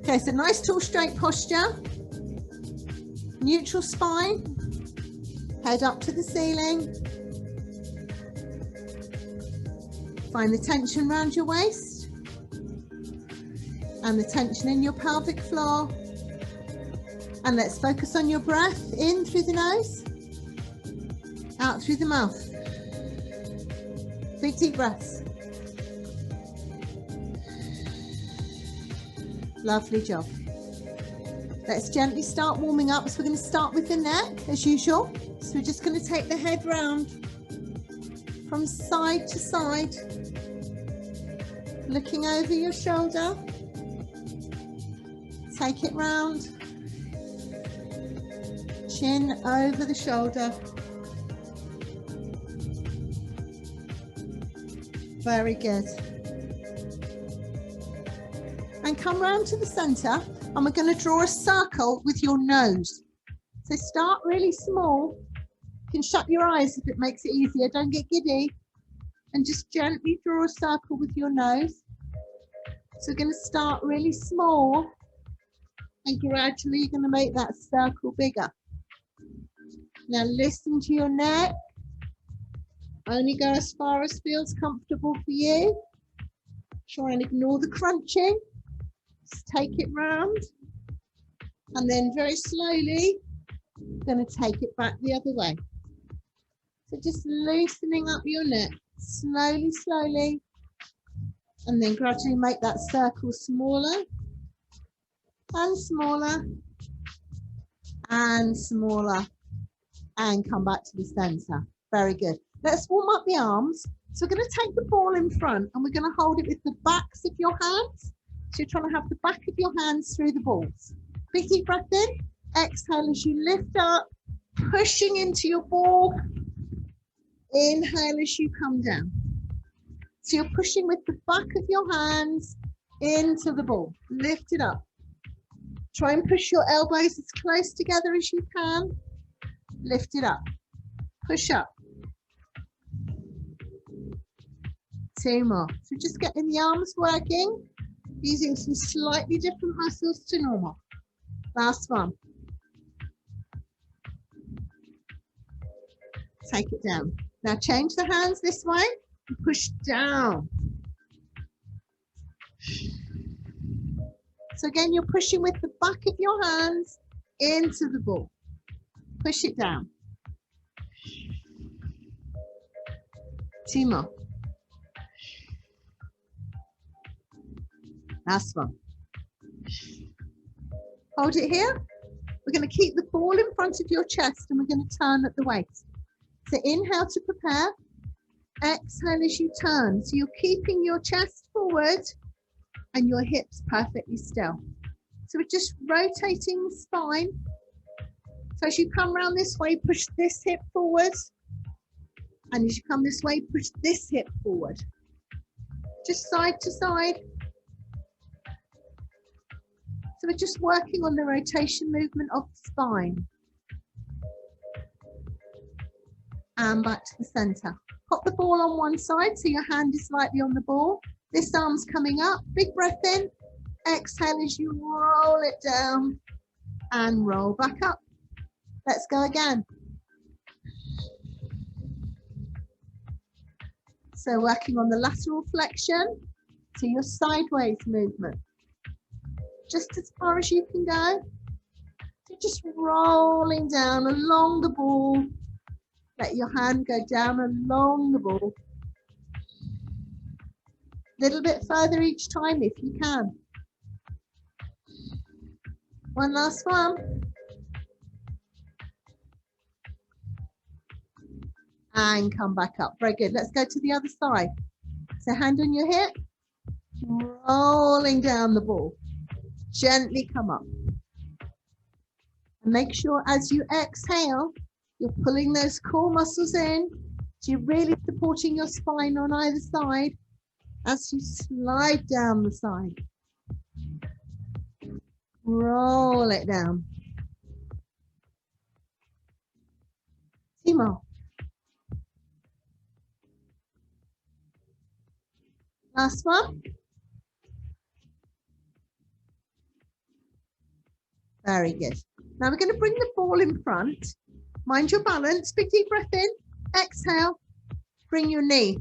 Okay, so nice tall straight posture, neutral spine, head up to the ceiling. Find the tension around your waist and the tension in your pelvic floor. And let's focus on your breath, in through the nose, out through the mouth. Big deep breaths. Lovely job. Let's gently start warming up. So we're going to start with the neck as usual. So we're just going to take the head round from side to side, looking over your shoulder. Take it round. Chin over the shoulder. Very good. And come round to the center, and we're going to draw a circle with your nose. So start really small. You can shut your eyes if it makes it easier. Don't get giddy. And just gently draw a circle with your nose. So we're going to start really small, and gradually you're going to make that circle bigger. Now listen to your neck. Only go as far as feels comfortable for you. Try and ignore the crunching. Just take it round. And then very slowly, going to take it back the other way. So just loosening up your neck. Slowly, slowly. And then gradually make that circle smaller. And smaller. And smaller. And come back to the center. Very good. Let's warm up the arms. So we're going to take the ball in front and we're going to hold it with the backs of your hands. So you're trying to have the back of your hands through the balls. Big deep breath in. Exhale as you lift up, pushing into your ball. Inhale as you come down. So you're pushing with the back of your hands into the ball. Lift it up. Try and push your elbows as close together as you can. Lift it up. Push up. 2 more. So just getting the arms working, using some slightly different muscles to normal. Last one. Take it down. Now change the hands this way and push down. So again, you're pushing with the back of your hands into the ball. Push it down. 2 more. Last one. Hold it here. We're going to keep the ball in front of your chest and we're going to turn at the waist. So inhale to prepare. Exhale as you turn. So you're keeping your chest forward and your hips perfectly still. So we're just rotating the spine. So as you come around this way, push this hip forward. And as you come this way, push this hip forward. Just side to side. So we're just working on the rotation movement of the spine. And back to the center. Pop the ball on one side so your hand is slightly on the ball. This arm's coming up. Big breath in. Exhale as you roll it down and roll back up. Let's go again. So working on the lateral flexion to your sideways movement. Just as far as you can go. So just rolling down along the ball. Let your hand go down along the ball. A little bit further each time if you can. One last one. And come back up. Very good. Let's go to the other side. So hand on your hip. Rolling down the ball. Gently come up. And make sure as you exhale, you're pulling those core muscles in. So you're really supporting your spine on either side as you slide down the side. Roll it down. 2 more. Last one. Very good. Now we're going to bring the ball in front. Mind your balance. Big deep breath in. Exhale. Bring your knee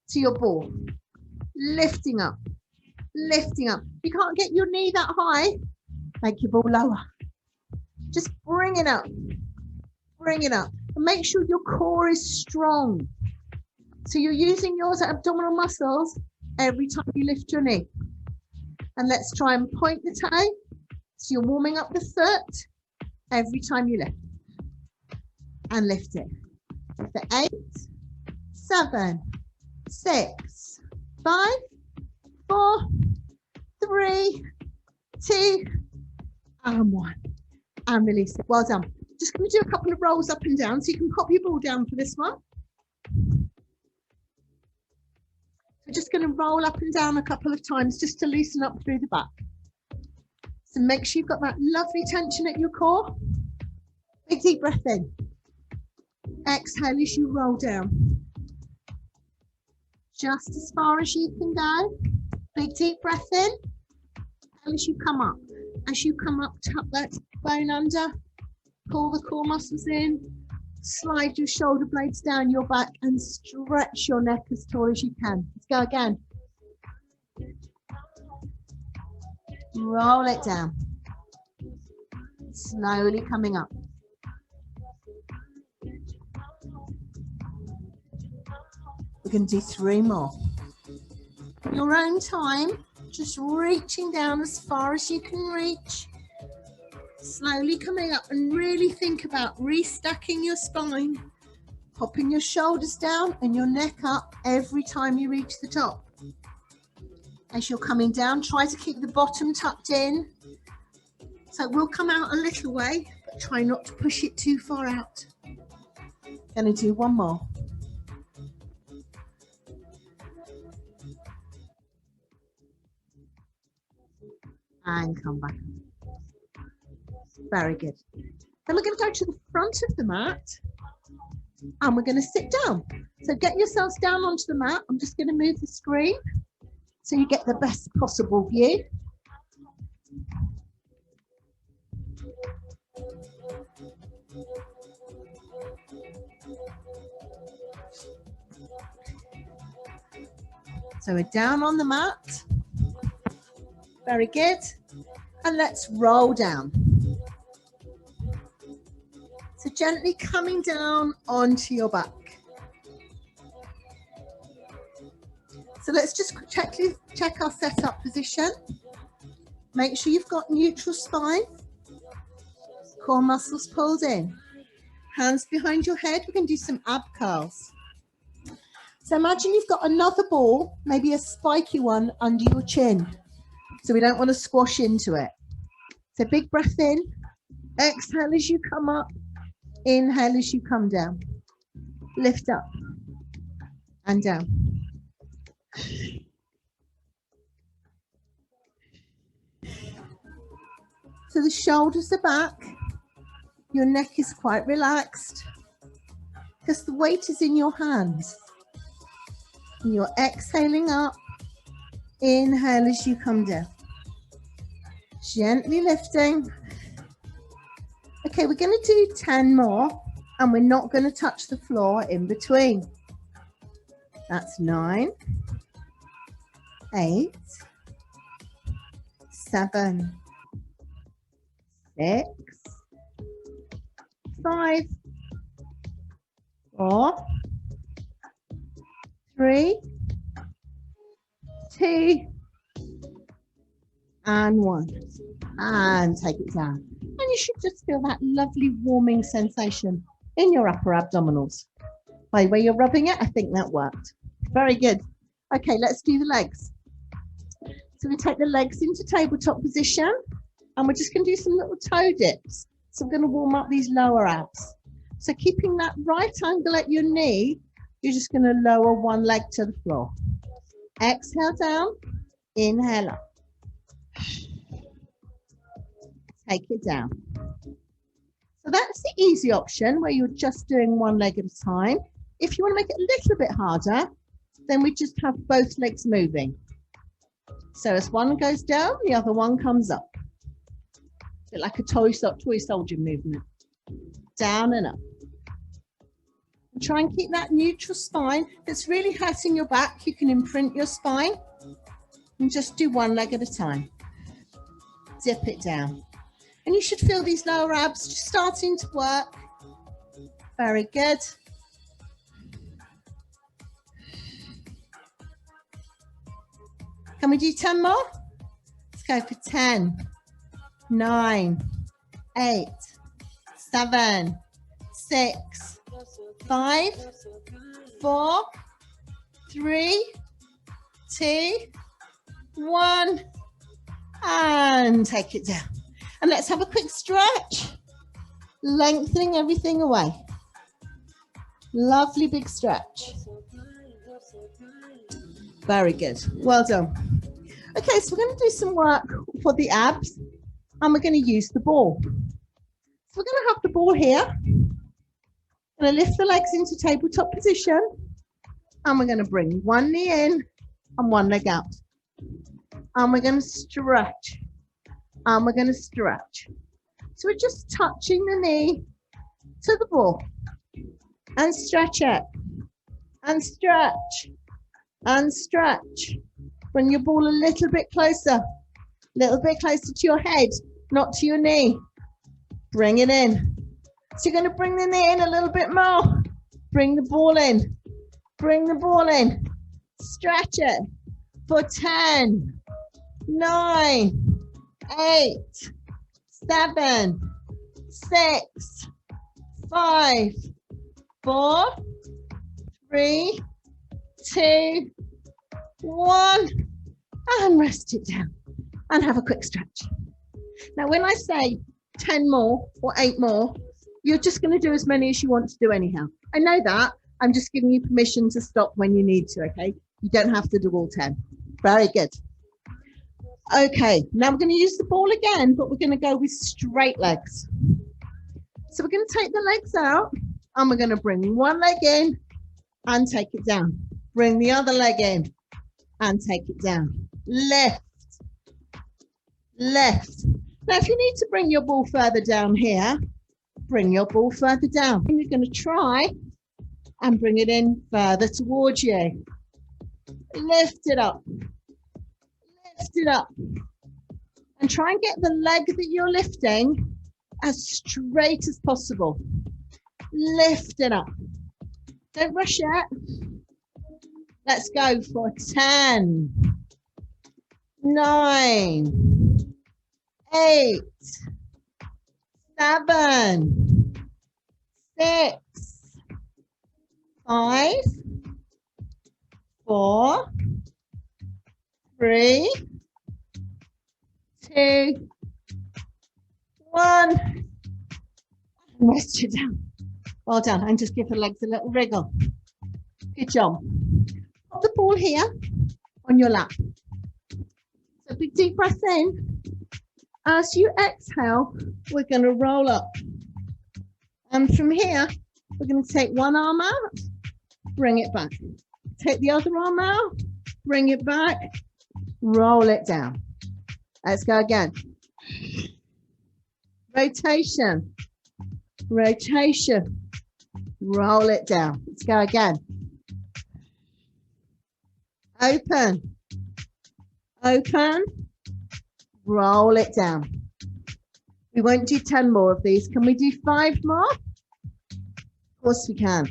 to your ball. Lifting up. Lifting up. If you can't get your knee that high, make your ball lower. Just bring it up. Bring it up. And make sure your core is strong. So you're using your abdominal muscles every time you lift your knee. And let's try and point the toe. So you're warming up the foot every time you lift. And lift it. For 8, 7, 6, 5, 4, 3, 2, and 1. And release it. Well done. Just going to do a couple of rolls up and down. So you can pop your ball down for this one. We're just going to roll up and down a couple of times just to loosen up through the back. So make sure you've got that lovely tension at your core. Big deep breath in. Exhale as you roll down. Just as far as you can go. Big deep breath in. And as you come up. As you come up, tuck that bone under. Pull the core muscles in. Slide your shoulder blades down your back and stretch your neck as tall as you can. Let's go again. Roll it down. Slowly coming up. We're going to do 3 more. Your own time, just reaching down as far as you can reach. Slowly coming up and really think about restacking your spine, popping your shoulders down and your neck up every time you reach the top. As you're coming down, try to keep the bottom tucked in. So it will come out a little way, but try not to push it too far out. Going to do 1 more. And come back. Very good. Then we're going to go to the front of the mat and we're going to sit down. So get yourselves down onto the mat. I'm just going to move the screen so you get the best possible view. So we're down on the mat. Very good. And let's roll down. So gently coming down onto your back. So let's just check our setup position. Make sure you've got neutral spine. Core muscles pulled in. Hands behind your head. We're going to do some ab curls. So imagine you've got another ball, maybe a spiky one under your chin. So we don't want to squash into it. So big breath in. Exhale as you come up. Inhale as you come down. Lift up and down. So the shoulders are back. Your neck is quite relaxed because the weight is in your hands. And you're exhaling up. Inhale as you come down. Gently lifting. Okay, we're going to do 10 more and we're not going to touch the floor in between. That's 9, 8, 7, 6, 5, 4, 3, 2, and 1. And take it down. And you should just feel that lovely warming sensation in your upper abdominals. By the way you're rubbing it, I think that worked. Very good. Okay, let's do the legs. So we take the legs into tabletop position and we're just going to do some little toe dips. So we're going to warm up these lower abs. So keeping that right angle at your knee, you're just going to lower one leg to the floor. Exhale down, inhale up. Take it down. So that's the easy option where you're just doing one leg at a time. If you want to make it a little bit harder, then we just have both legs moving. So as one goes down, the other one comes up. bit like a toy soldier movement. Down and up. And try and keep that neutral spine. If it's really hurting your back, you can imprint your spine and just do one leg at a time. Dip it down. And you should feel these lower abs just starting to work. Very good. Can we do 10 more? Let's go for 10, 9, 8, 7, 6, 5, 4, 3, 2, 1. And take it down. And let's have a quick stretch. Lengthening everything away. Lovely big stretch. Very good. Well done. Okay, so we're going to do some work for the abs and we're going to use the ball. So we're going to have the ball here. I'm going to lift the legs into tabletop position and we're going to bring one knee in and one leg out. And we're going to stretch. And we're going to stretch. So we're just touching the knee to the ball. And stretch it. And stretch. And stretch. Bring your ball a little bit closer to your head, not to your knee. Bring it in. So you're going to bring the knee in a little bit more. Bring the ball in. Bring the ball in. Stretch it for 10, 9, 8, 7, 6, 5, 4, 3, 2, 1, and rest it down and have a quick stretch. Now when I say 10 more or 8 more, you're just going to do as many as you want to do anyhow. I know that. I'm just giving you permission to stop when you need to, okay? You don't have to do all 10. Very good. Okay, now we're going to use the ball again, but we're going to go with straight legs. So we're going to take the legs out and we're going to bring one leg in and take it down. Bring the other leg in and take it down. Lift, lift. Now, if you need to bring your ball further down here, bring your ball further down. And you're going to try and bring it in further towards you. Lift it up. Lift it up. And try and get the leg that you're lifting as straight as possible. Lift it up. Don't rush it. Let's go for 10, 9, 8, 7, 6, 5, 4, 3, 2, 1. And rest you down. Well done. And just give the legs a little wriggle. Good job. Put the ball here on your lap. So big deep breath in. As you exhale, we're going to roll up. And from here, we're going to take one arm out, bring it back. Take the other arm out, bring it back, roll it down. Let's go again. Rotation, rotation, roll it down. Let's go again. Open, open, roll it down. We won't do 10 more of these. Can we do 5 more? Of course we can.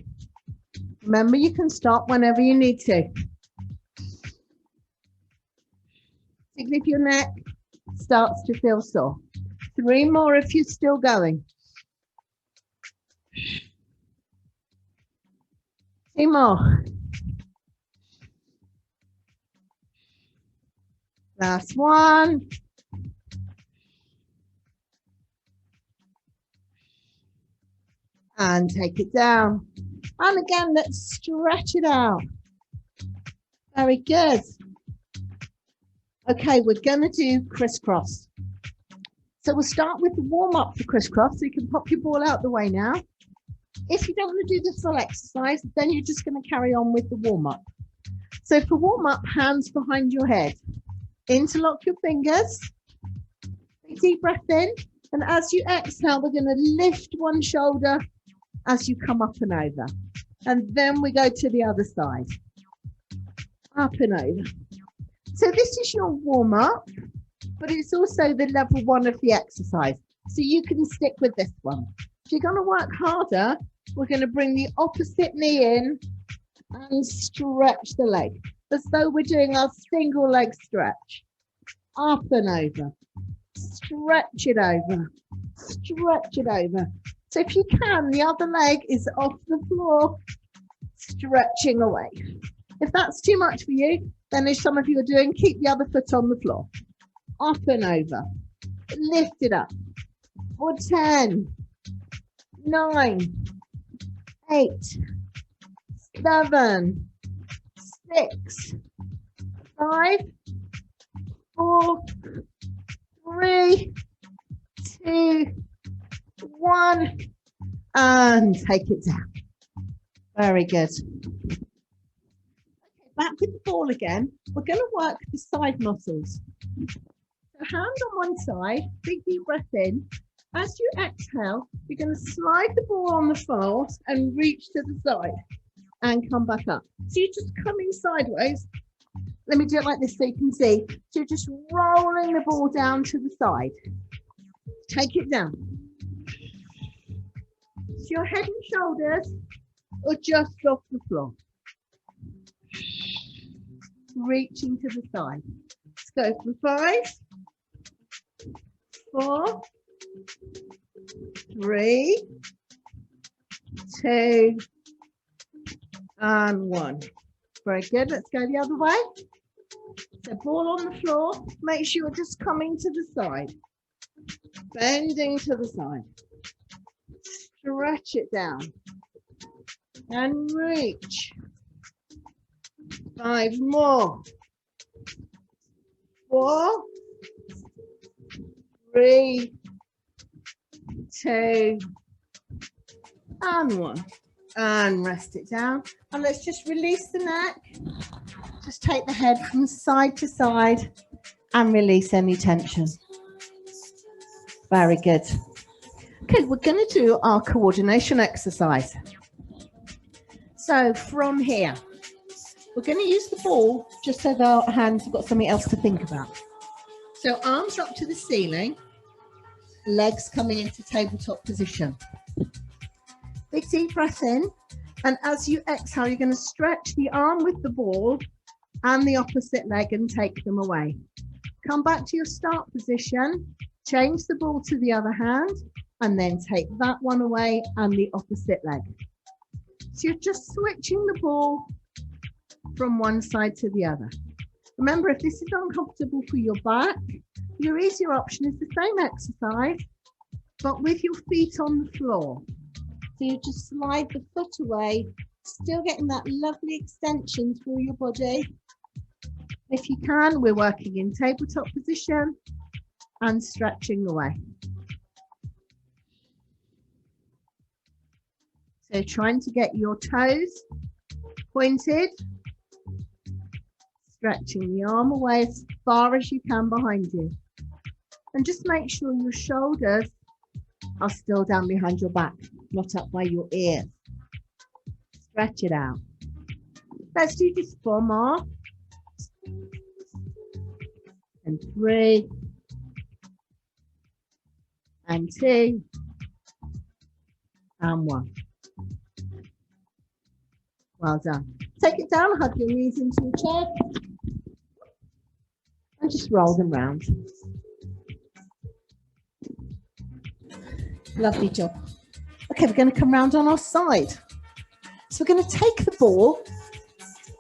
Remember, you can stop whenever you need to. Particularly if your neck starts to feel sore. 3 more if you're still going. 2 more. Last one. And take it down. And again, let's stretch it out. Very good. Okay, we're going to do crisscross. So we'll start with the warm-up for crisscross. So you can pop your ball out the way now. If you don't want to do the full exercise, then you're just going to carry on with the warm-up. So for warm-up, hands behind your head. Interlock your fingers. Big deep breath in And as you exhale, we're going to lift one shoulder as you come up and over. And then we go to the other side. Up and over. So this is your warm-up, but it's also the level 1 of the exercise. So you can stick with this one. If you're going to work harder, we're going to bring the opposite knee in and stretch the leg, as though we're doing our single leg stretch. Up and over. Stretch it over. Stretch it over. So if you can, the other leg is off the floor, stretching away. If that's too much for you, then as some of you are doing, keep the other foot on the floor. Up and over. Lift it up. For 10, 9, 8, 7, 6, 5, 4, 3, 2, 1, and take it down. Very good. Okay, back with the ball again. We're going to work the side muscles. So hand on one side, big deep breath in. As you exhale, you're going to slide the ball on the floor and reach to the side and come back up. So you're just coming sideways. Let me do it like this so you can see. So you're just rolling the ball down to the side. Take it down. So your head and shoulders are just off the floor. Reaching to the side. Let's go for 5, 4, 3, 2, and 1. Very good. Let's go the other way. So ball on the floor. Make sure you're just coming to the side. Bending to the side. Stretch it down. And reach. 5 more. 4, 3, 2, and 1. And rest it down. And let's just release the neck. Just take the head from side to side and release any tension. Very good. Okay, we're going to do our coordination exercise. So from here, we're going to use the ball just so that our hands have got something else to think about. So arms up to the ceiling, legs coming into tabletop position. Big deep breath in, and as you exhale, you're going to stretch the arm with the ball and the opposite leg and take them away. Come back to your start position, change the ball to the other hand, and then take that one away and the opposite leg. So you're just switching the ball from one side to the other. Remember, if this is uncomfortable for your back, your easier option is the same exercise, but with your feet on the floor. So you just slide the foot away, still getting that lovely extension through your body. If you can, we're working in tabletop position and stretching away. So trying to get your toes pointed, stretching the arm away as far as you can behind you. And just make sure your shoulders are still down behind your back, not up by your ears. Stretch it out. Let's do just 4 more. And 3. And 2. And 1. Well done. Take it down, hug your knees into your chair. And just roll them round. Lovely job. Okay, we're going to come round on our side. So we're going to take the ball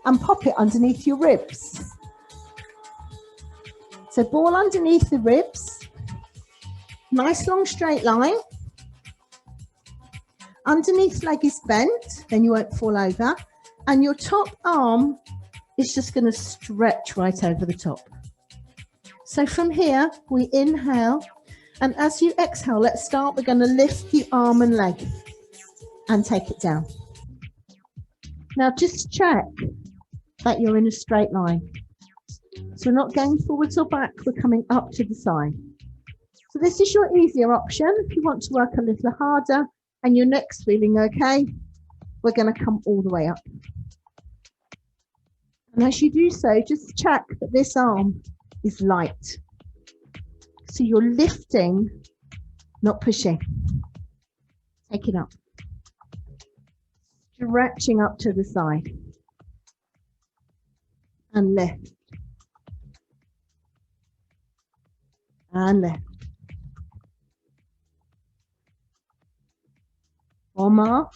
and pop it underneath your ribs. So ball underneath the ribs. Nice long straight line. Underneath leg is bent, then you won't fall over. And your top arm is just going to stretch right over the top. So from here, we inhale. And as you exhale, let's start. We're going to lift the arm and leg and take it down. Now just check that you're in a straight line. So we're not going forwards or back, we're coming up to the side. So this is your easier option. If you want to work a little harder and your neck's feeling okay, we're going to come all the way up. And as you do so, just check that this arm is light. So you're lifting, not pushing. Take it up. Stretching up to the side. And lift. And lift. One more.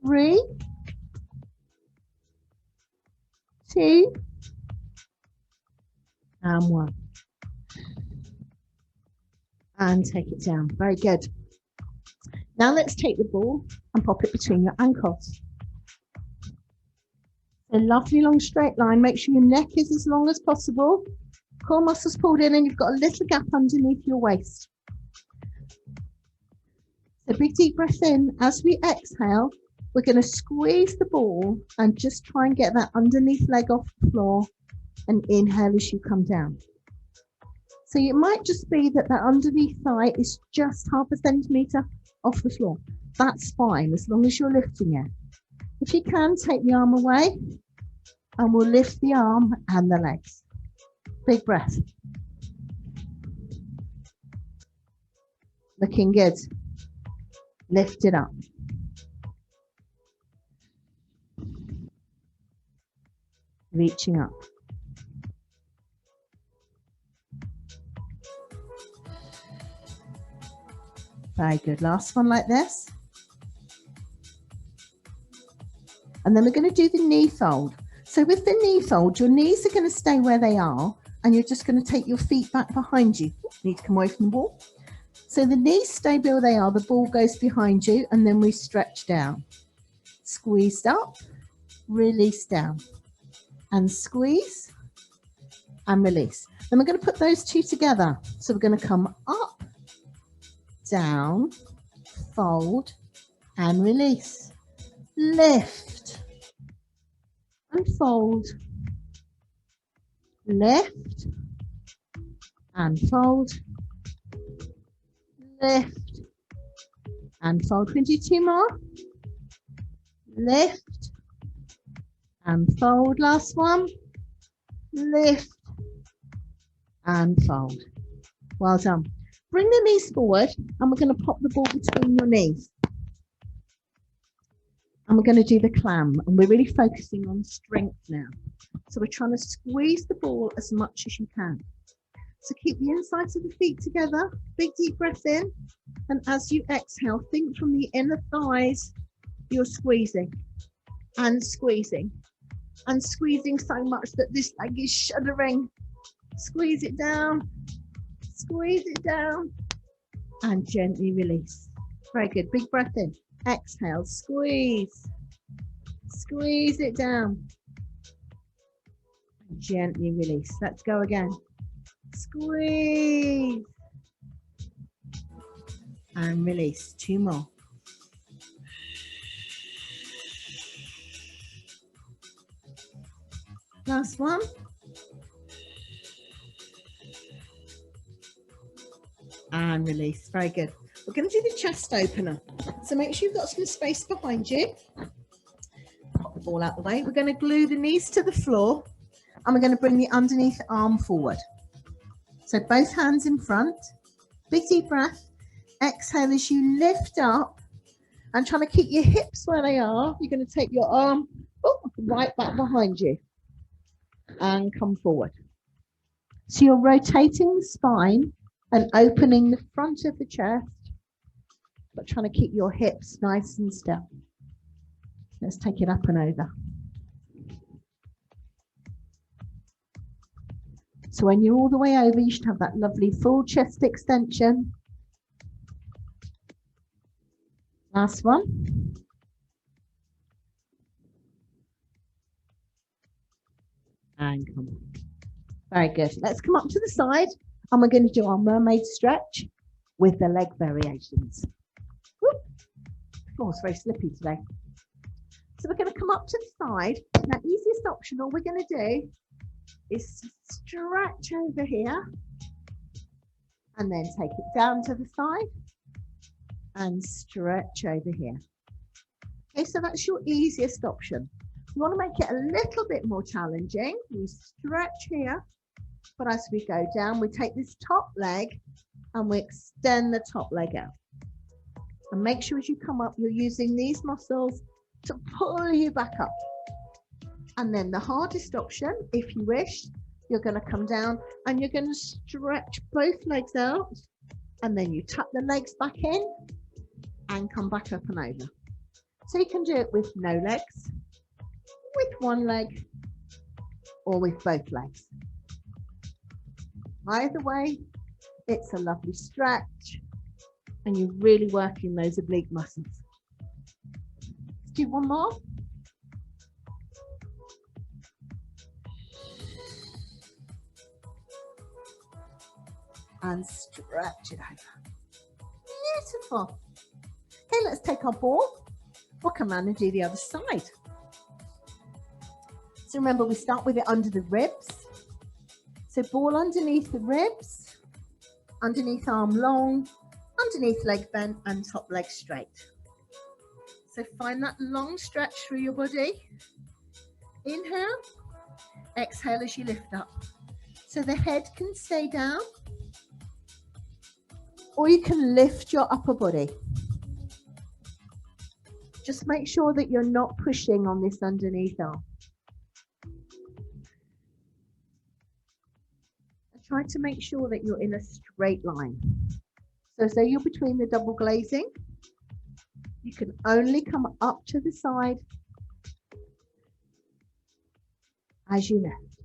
3, 2, and 1. And take it down. Very good. Now let's take the ball and pop it between your ankles. A lovely long straight line. Make sure your neck is as long as possible. Core muscles pulled in and you've got a little gap underneath your waist. So big deep breath in. As we exhale, we're going to squeeze the ball and just try and get that underneath leg off the floor and inhale as you come down. So it might just be that that underneath thigh is just 0.5 centimetre off the floor. That's fine as long as you're lifting it. If you can, take the arm away and we'll lift the arm and the legs. Big breath. Looking good. Lift it up. Reaching up. Very good. Last one like this. And then we're going to do the knee fold. So with the knee fold, your knees are going to stay where they are and you're just going to take your feet back behind you. You need to come away from the wall. So the knees stay where they are, the ball goes behind you and then we stretch down. Squeezed up, release down. And squeeze and release. Then we're going to put those two together. So we're going to come up, down, fold and release. Lift and fold. Lift and fold. Lift and fold. Can you do 2 more? Lift and fold. Last one. Lift and fold. Well done. Bring the knees forward and we're going to pop the ball between your knees. And we're going to do the clam and we're really focusing on strength now. So we're trying to squeeze the ball as much as you can. So keep the insides of the feet together. Big deep breath in. And as you exhale, think from the inner thighs, you're squeezing and squeezing. And squeezing so much that this leg is shuddering. Squeeze it down, and gently release. Very good. Big breath in. Exhale, squeeze. Squeeze it down. And gently release. Let's go again. Squeeze. And release. 2 more. Last one. And release. Very good. We're going to do the chest opener. So make sure you've got some space behind you. Pop the ball out the way. We're going to glue the knees to the floor and we're going to bring the underneath arm forward. So both hands in front. Big deep breath. Exhale as you lift up and trying to keep your hips where they are. You're going to take your arm right back behind you. And come forward. So you're rotating the spine and opening the front of the chest, but trying to keep your hips nice and still. Let's take it up and over. So when you're all the way over, you should have that lovely full chest extension. Last one. And come on. Very good. Let's come up to the side and we're going to do our mermaid stretch with the leg variations. Whoop. The floor's very slippy today. So we're going to come up to the side. Now, easiest option, all we're going to do is to stretch over here and then take it down to the side and stretch over here. Okay, so that's your easiest option. You want to make it a little bit more challenging. We stretch here, but as we go down, we take this top leg and we extend the top leg out. And make sure as you come up, you're using these muscles to pull you back up. And then the hardest option, if you wish, you're going to come down and you're going to stretch both legs out, and then you tuck the legs back in and come back up and over. So you can do it with no legs, with one leg, or with both legs. Either way, it's a lovely stretch and you're really working those oblique muscles. Let's do one more. And stretch it over. Beautiful. Okay, let's take our ball. We'll come around and do the other side. So remember, we start with it under the ribs. So ball underneath the ribs, underneath arm long, underneath leg bent and top leg straight. So find that long stretch through your body. Inhale, exhale as you lift up. So the head can stay down, or you can lift your upper body. Just make sure that you're not pushing on this underneath arm. And try to make sure that you're in a straight line. So say you're between the double glazing. You can only come up to the side as you lift.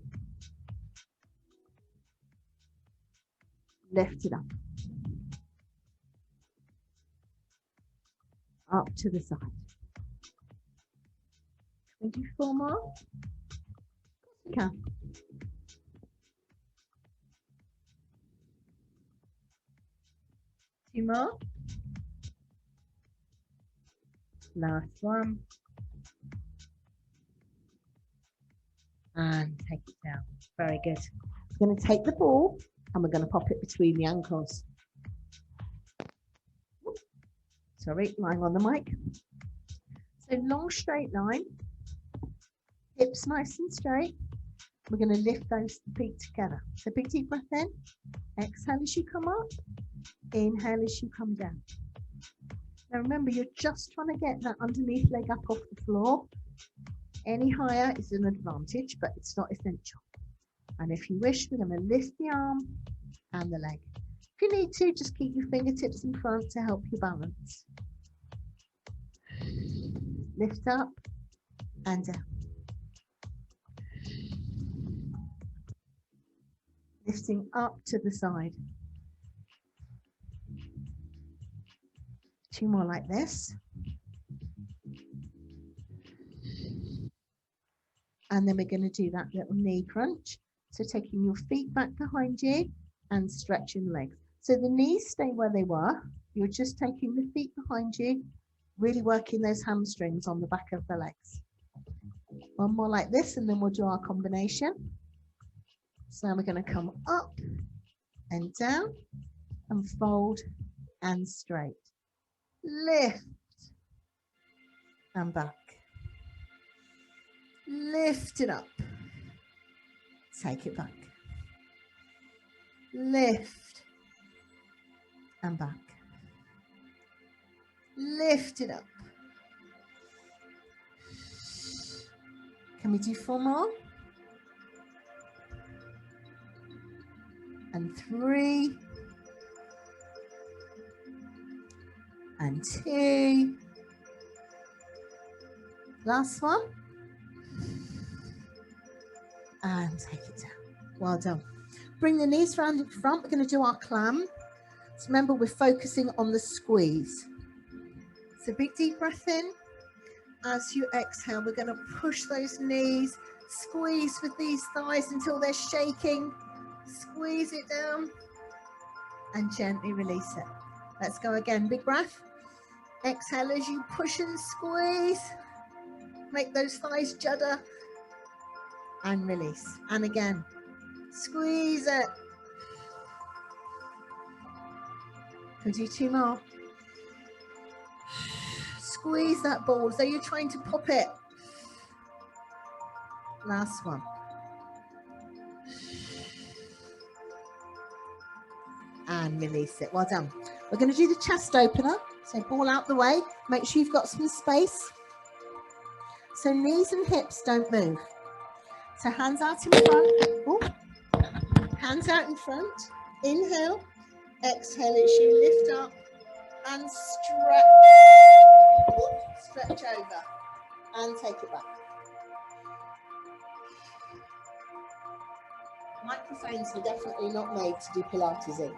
Lift it up. Up to the side. 24 more. You can. Two more. Last one. And take it down. Very good. We're going to take the ball and we're going to pop it between the ankles. Sorry, lying on the mic. So long straight line, hips nice and straight. We're going to lift those feet together. So big deep breath in, exhale as you come up, inhale as you come down. Now remember, you're just trying to get that underneath leg up off the floor. Any higher is an advantage, but it's not essential. And if you wish, we're going to lift the arm and the leg. If you need to, just keep your fingertips in front to help you balance. Lift up and down. Lifting up to the side. Two more like this. And then we're going to do that little knee crunch. So taking your feet back behind you and stretching the legs. So the knees stay where they were. You're just taking the feet behind you, really working those hamstrings on the back of the legs. One more like this, and then we'll do our combination. So now we're going to come up and down and fold and straight. Lift and back. Lift it up. Take it back. Lift and back. Lift it up. Can we do 4 more? And 3. And 2. Last one. And take it down. Well done. Bring the knees round in front. We're going to do our clam. So remember, we're focusing on the squeeze. So big deep breath in. As you exhale, we're going to push those knees, squeeze with these thighs until they're shaking. Squeeze it down and gently release it. Let's go again. Big breath. Exhale as you push and squeeze. Make those thighs judder and release. And again, Squeeze it. Can do 2 more. Squeeze that ball as though you're trying to pop it. Last one. And release it. Well done. We're going to do the chest opener. So ball out the way. Make sure you've got some space. So knees and hips don't move. So hands out in front. Ooh. Hands out in front. Inhale. Exhale as you lift up and stretch. Ooh. Stretch over and take it back. Microphones are definitely not made to do Pilates in.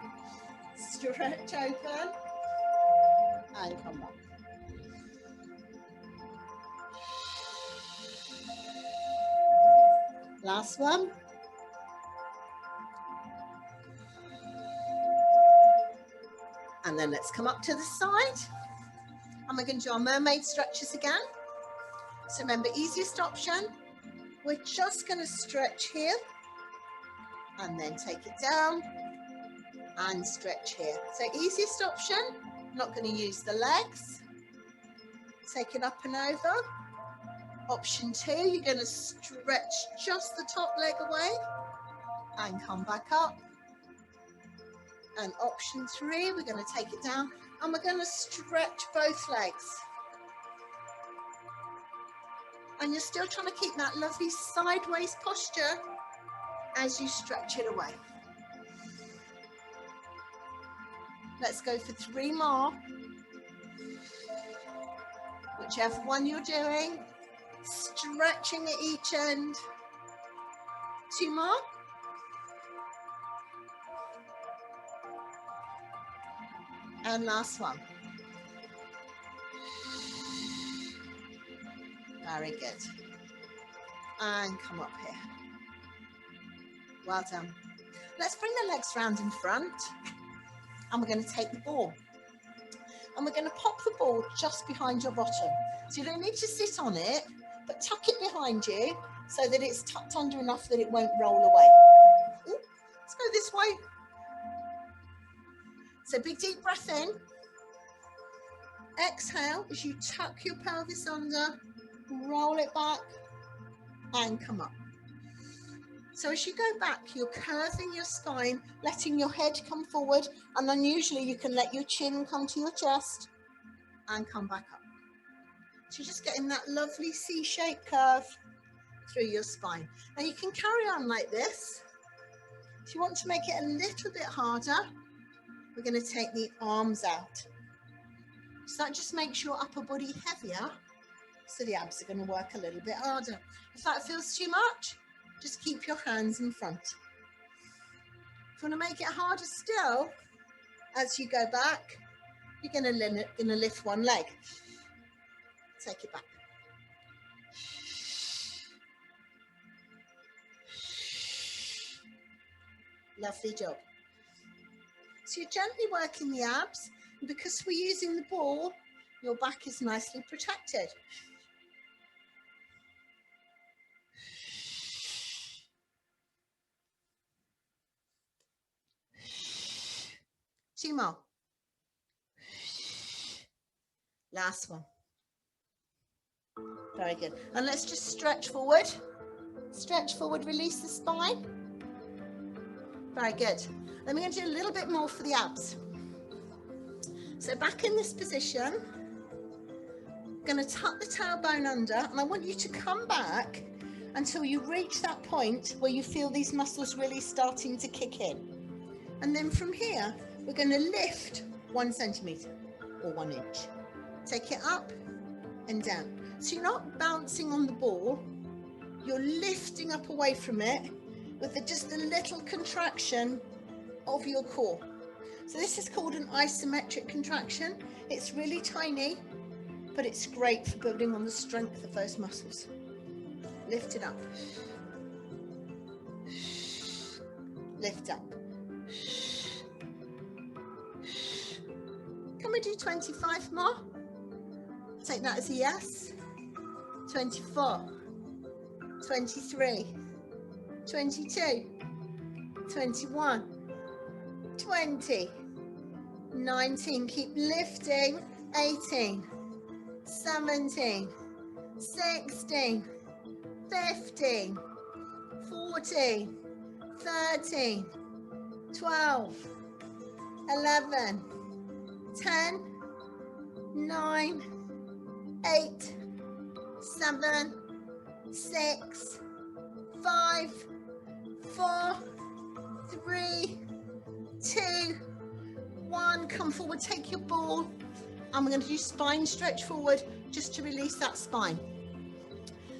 Stretch open and come back. Last one. And then let's come up to the side. And we're going to do our mermaid stretches again. So remember, easiest option. We're just going to stretch here. And then take it down. And stretch here. So easiest option. Not going to use the legs. Take it up and over. Option 2, you're going to stretch just the top leg away. And come back up. And option 3, we're going to take it down and we're going to stretch both legs. And you're still trying to keep that lovely sideways posture as you stretch it away. Let's go for 3 more. Whichever one you're doing, stretching at each end. 2 more. And last one. Very good. And come up here. Well done. Let's bring the legs round in front. And we're going to take the ball. And we're going to pop the ball just behind your bottom. So you don't need to sit on it, but tuck it behind you so that it's tucked under enough that it won't roll away. Ooh, let's go this way. So big deep breath in. Exhale as you tuck your pelvis under, roll it back and come up. So as you go back, you're curving your spine, letting your head come forward, and then usually you can let your chin come to your chest and come back up. So you're just getting that lovely C-shaped curve through your spine. Now you can carry on like this. If you want to make it a little bit harder, we're going to take the arms out. So that just makes your upper body heavier, so the abs are going to work a little bit harder. If that feels too much, just keep your hands in front. If you want to make it harder still, as you go back, you're going to lift one leg. Take it back. Lovely job. So you're gently working the abs, and because we're using the ball, your back is nicely protected. Two more. Last one. Very good. And let's just stretch forward. Stretch forward, release the spine. Very good. Then we're going to do a little bit more for the abs. So back in this position, I'm going to tuck the tailbone under, and I want you to come back until you reach that point where you feel these muscles really starting to kick in. And then from here, we're going to lift 1 centimetre or 1 inch. Take it up and down. So you're not bouncing on the ball, you're lifting up away from it with just a little contraction of your core. So this is called an isometric contraction. It's really tiny, but it's great for building on the strength of those muscles. Lift it up. Lift up. Can we do 25 more? Take that as a yes. 24, 23, 22, 21, 20, 19, keep lifting, 18, 17, 16, 15, 14, 13, 12, 11, 10, 9, 8, 7, 6, 5, 4, 3, 2, 1. Come forward, take your ball. And we're going to do spine stretch forward just to release that spine.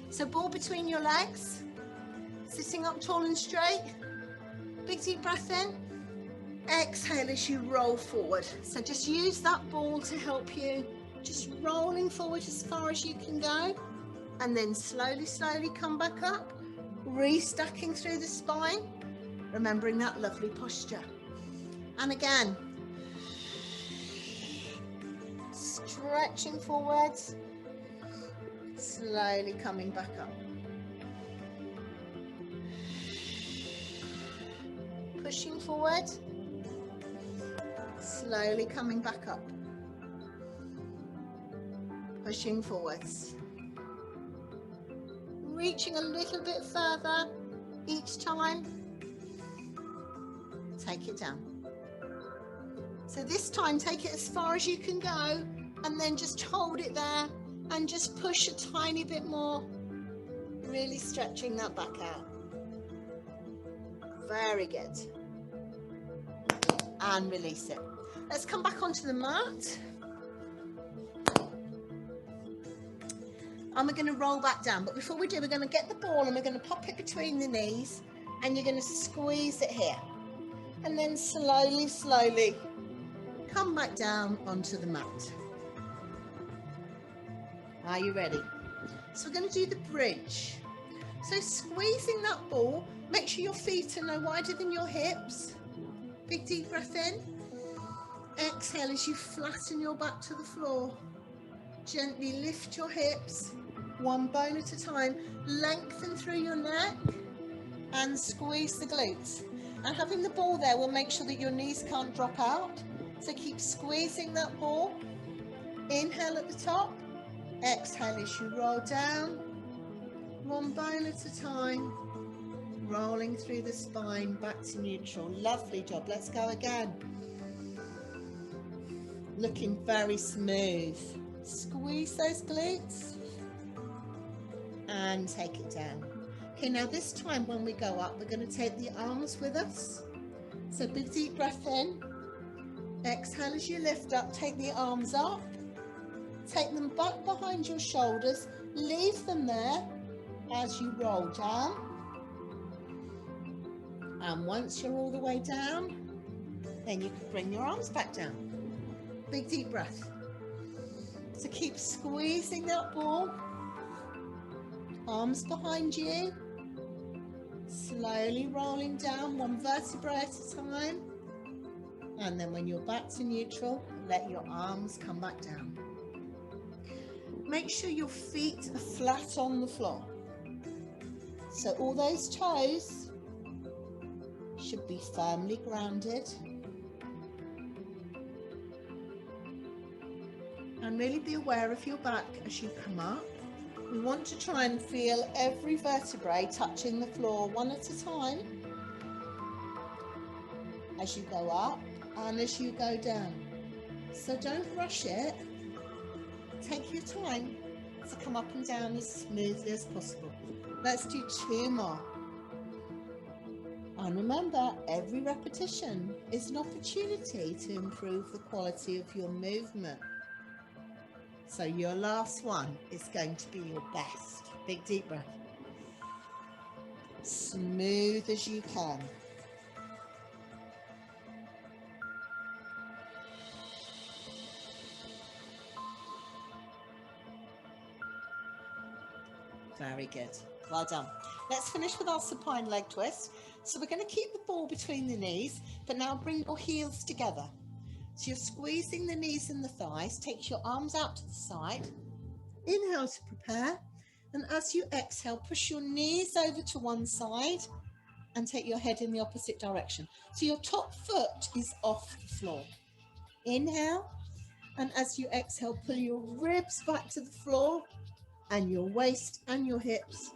So ball between your legs, sitting up tall and straight. Big deep breath in. Exhale as you roll forward. So just use that ball to help you. Just rolling forward as far as you can go. And then slowly, slowly come back up. Restacking through the spine. Remembering that lovely posture. And again. Stretching forwards. Slowly coming back up. Pushing forward. Slowly coming back up. Pushing forwards. Reaching a little bit further each time. Take it down. So this time, take it as far as you can go and then just hold it there and just push a tiny bit more. Really stretching that back out. Very good. And release it. Let's come back onto the mat. And we're going to roll back down. But before we do, we're going to get the ball and we're going to pop it between the knees and you're going to squeeze it here. And then slowly, slowly come back down onto the mat. Are you ready? So we're going to do the bridge. So squeezing that ball, make sure your feet are no wider than your hips. Big deep breath in. Exhale as you flatten your back to the floor. Gently lift your hips, one bone at a time. Lengthen through your neck and squeeze the glutes. And having the ball there will make sure that your knees can't drop out. So keep squeezing that ball. Inhale at the top. Exhale as you roll down. One bone at a time. Rolling through the spine back to neutral. Lovely job. Let's go again. Looking very smooth. Squeeze those glutes. And take it down. Okay, now this time when we go up, we're going to take the arms with us. So big deep breath in. Exhale as you lift up, take the arms up. Take them back behind your shoulders. Leave them there as you roll down. And once you're all the way down, then you can bring your arms back down. Big deep breath. So keep squeezing that ball. Arms behind you. Slowly rolling down, one vertebra at a time. And then when you're back to neutral, let your arms come back down. Make sure your feet are flat on the floor. So all those toes should be firmly grounded. And really be aware of your back as you come up. We want to try and feel every vertebrae touching the floor one at a time as you go up and as you go down. So don't rush it. Take your time to come up and down as smoothly as possible. Let's do 2 more. And remember, every repetition is an opportunity to improve the quality of your movement. So your last one is going to be your best. Big deep breath. Smooth as you can. Very good. Well done. Let's finish with our supine leg twist. So we're going to keep the ball between the knees, but now bring your heels together. So you're squeezing the knees and the thighs. Take your arms out to the side. Inhale to prepare. And as you exhale, push your knees over to one side and take your head in the opposite direction. So your top foot is off the floor. Inhale, and as you exhale, pull your ribs back to the floor and your waist and your hips,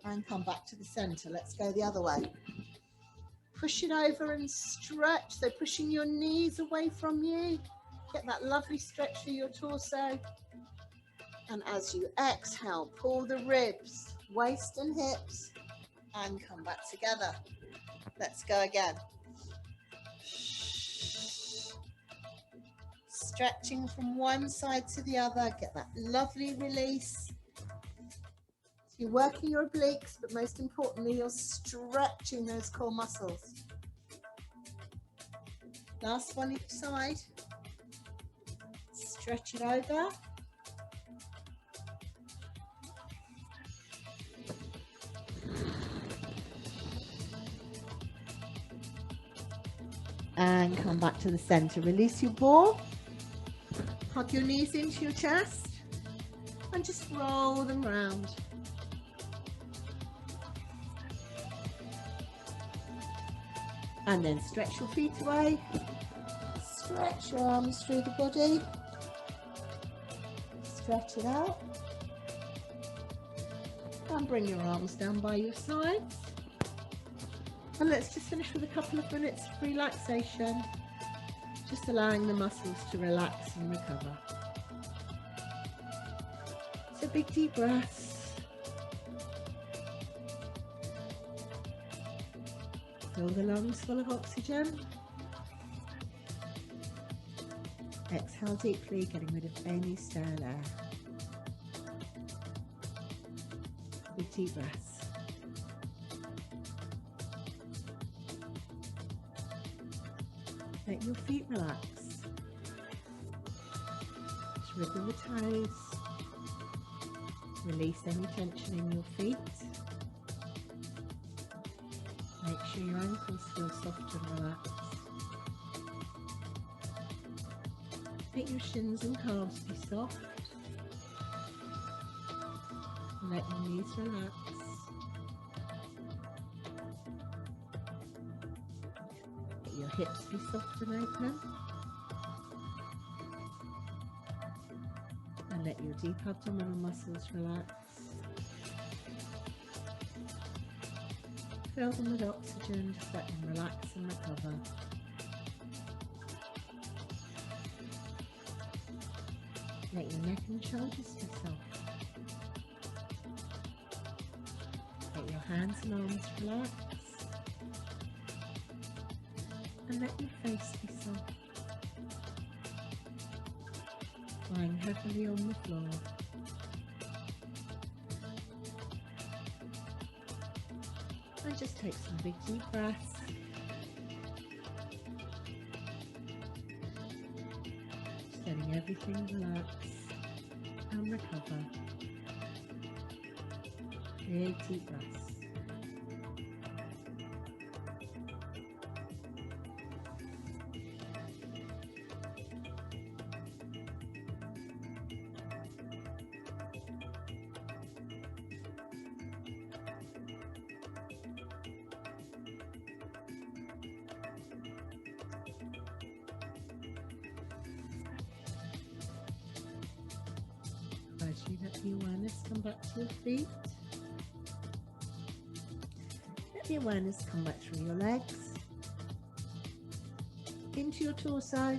and come back to the center. Let's go the other way. Push it over and stretch, so pushing your knees away from you. Get that lovely stretch through your torso. And as you exhale, pull the ribs, waist and hips, and come back together. Let's go again. Stretching from one side to the other, get that lovely release. So you're working your obliques, but most importantly, you're stretching those core muscles. Last one each side. Stretch it over. And come back to the center. Release your ball. Hug your knees into your chest. And just roll them round. And then stretch your feet away. Stretch your arms through the body. Stretch it out. And bring your arms down by your sides. And let's just finish with a couple of minutes of relaxation. Just allowing the muscles to relax and recover. So big deep breaths. Fill the lungs full of oxygen. Exhale deeply, getting rid of any stale air. Big deep breaths. Let your feet relax. Just wriggle the toes. Release any tension in your feet. Make sure your ankles feel soft and relaxed. Let your shins and calves be soft. And let your knees relax. Let your hips be soft and open. And let your deep abdominal muscles relax. Fill them with oxygen, just let them relax and recover. Let your neck and shoulders be soft. Let your hands and arms relax. And let your face be soft. Lying heavily on the floor. And just take some big deep breaths. Just letting everything relax and recover. Big deep breaths. As you let the awareness come back to your feet, let the awareness come back through your legs, into your torso,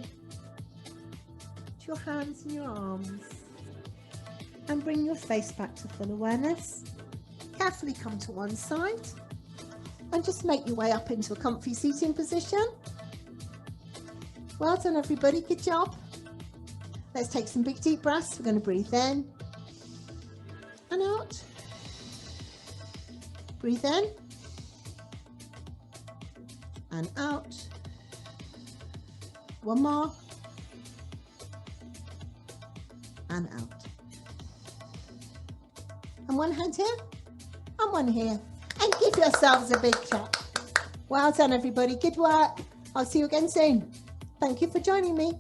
to your hands and your arms, and bring your face back to full awareness. Carefully come to one side and just make your way up into a comfy seating position. Well done everybody, good job. Let's take some big deep breaths. We're going to breathe in and out. Breathe in and out. One more and out. And one hand here and one here. And give yourselves a big clap. Well done everybody, good work. I'll see you again soon. Thank you for joining me.